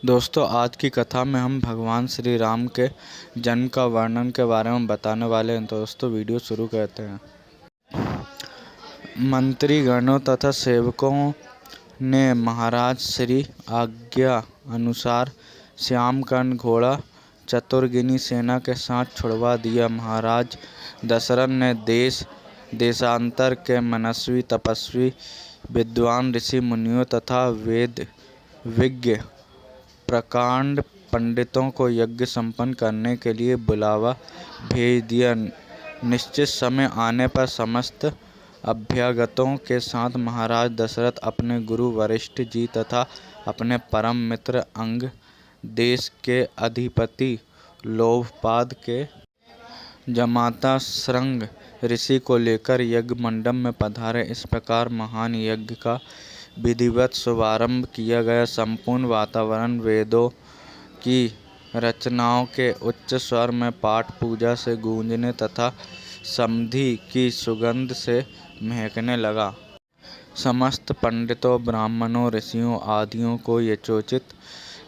दोस्तों, आज की कथा में हम भगवान श्री राम के जन्म का वर्णन के बारे में बताने वाले हैं। दोस्तों, वीडियो शुरू करते हैं। मंत्रीगणों तथा सेवकों ने महाराज श्री आज्ञा अनुसार श्यामकर्ण घोड़ा चतुर्गिनी सेना के साथ छुड़वा दिया। महाराज दशरथ ने देश देशांतर के मनस्वी, तपस्वी, विद्वान ऋषि मुनियों तथा वेद विज्ञ प्रकांड पंडितों को यज्ञ संपन्न करने के लिए बुलावा भेज दिया। निश्चित समय आने पर समस्त अभ्यागतों के साथ महाराज दशरथ अपने गुरु वशिष्ठ जी तथा अपने परम मित्र अंग, देश के अधिपति लोभपाद के जमाता श्रृंग ऋषि को लेकर यज्ञ मंडप में पधारे। इस प्रकार महान यज्ञ का विधिवत शुभारंभ किया गया। संपूर्ण वातावरण वेदों की रचनाओं के उच्च स्वर में पाठ पूजा से गूंजने तथा समधि की सुगंध से महकने लगा। समस्त पंडितों, ब्राह्मणों, ऋषियों आदियों को यथोचित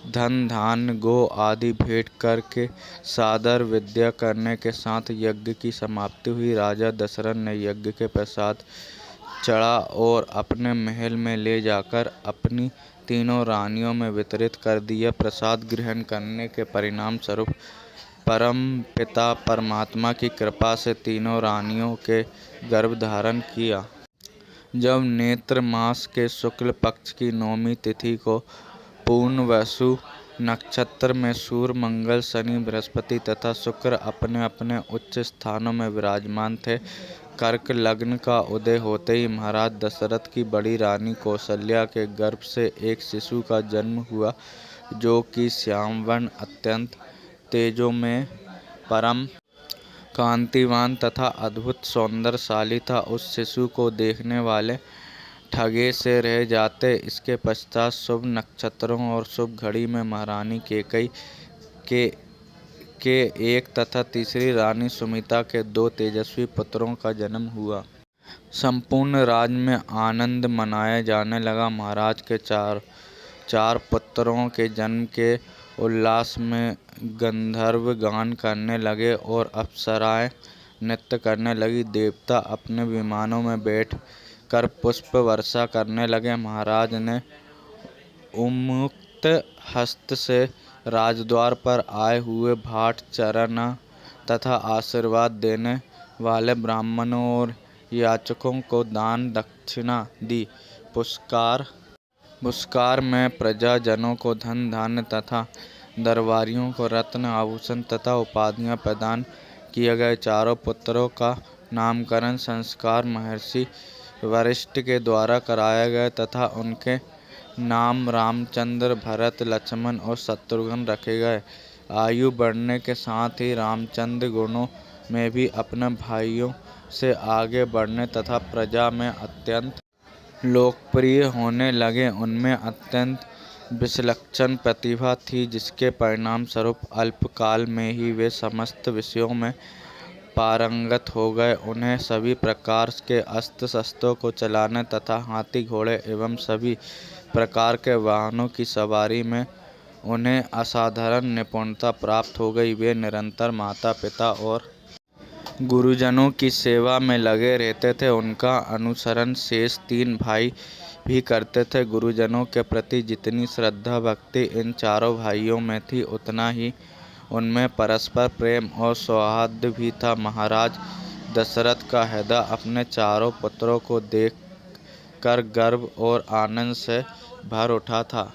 धन, धान्य, गो आदि भेंट करके सादर विदा करने के साथ यज्ञ की समाप्ति हुई। राजा दशरथ ने यज्ञ के प्रसाद चढ़ा और अपने महल में ले जाकर अपनी तीनों रानियों में वितरित कर दिया। प्रसाद ग्रहण करने के परिणाम स्वरूप परम पिता परमात्मा की कृपा से तीनों रानियों के गर्भ धारण किया। जब नेत्र मास के शुक्ल पक्ष की नवमी तिथि को पूर्ण वसु नक्षत्र में सूर्य, मंगल, शनि, बृहस्पति तथा शुक्र अपने अपने उच्च स्थानों में विराजमान थे। कर्क लग्न का उदय होते ही महाराज दशरथ की बड़ी रानी कौसल्या के गर्भ से एक शिशु का जन्म हुआ, जो कि श्यामवर्ण, अत्यंत तेजोमय, परम कांतिवान तथा अद्भुत सौंदर्यशाली था। उस शिशु को देखने वाले ठगे से रह जाते। इसके पश्चात शुभ नक्षत्रों और शुभ घड़ी में महारानी कैकेयी के एक तथा तीसरी रानी सुमित्रा के 2 तेजस्वी पुत्रों का जन्म हुआ। संपूर्ण राज्य में आनंद मनाया जाने लगा। महाराज के चार पुत्रों के जन्म के उल्लास में गंधर्व गान करने लगे और अप्सराएं नृत्य करने लगी। देवता अपने विमानों में बैठ कर पुष्प वर्षा करने लगे। महाराज ने उन्मुक्त हस्त से राजद्वार पर आए हुए भाट चरण तथा आशीर्वाद देने वाले ब्राह्मणों और याचकों को दान दक्षिणा दी। पुरस्कार में प्रजाजनों को धन धान्य तथा दरबारियों को रत्न, आभूषण तथा उपाधियां प्रदान किए गए। चारों पुत्रों का नामकरण संस्कार महर्षि वशिष्ठ के द्वारा कराया गया तथा उनके नाम रामचंद्र, भरत, लक्ष्मण और शत्रुघ्न रखे गए। आयु बढ़ने के साथ ही रामचंद्र गुणों में भी अपने भाइयों से आगे बढ़ने तथा प्रजा में अत्यंत लोकप्रिय होने लगे। उनमें अत्यंत विलक्षण प्रतिभा थी, जिसके परिणाम स्वरूप अल्पकाल में ही वे समस्त विषयों में पारंगत हो गए। उन्हें सभी प्रकार के अस्त्र शस्त्रों को चलाने तथा हाथी, घोड़े एवं सभी प्रकार के वाहनों की सवारी में उन्हें असाधारण निपुणता प्राप्त हो गई। वे निरंतर माता पिता और गुरुजनों की सेवा में लगे रहते थे। उनका अनुसरण शेष 3 भाई भी करते थे। गुरुजनों के प्रति जितनी श्रद्धा भक्ति इन चारों भाइयों में थी, उतना ही उनमें परस्पर प्रेम और सौहार्द भी था। महाराज दशरथ का हृदय अपने चारों पुत्रों को देख कर गर्व और आनंद से भर उठा था।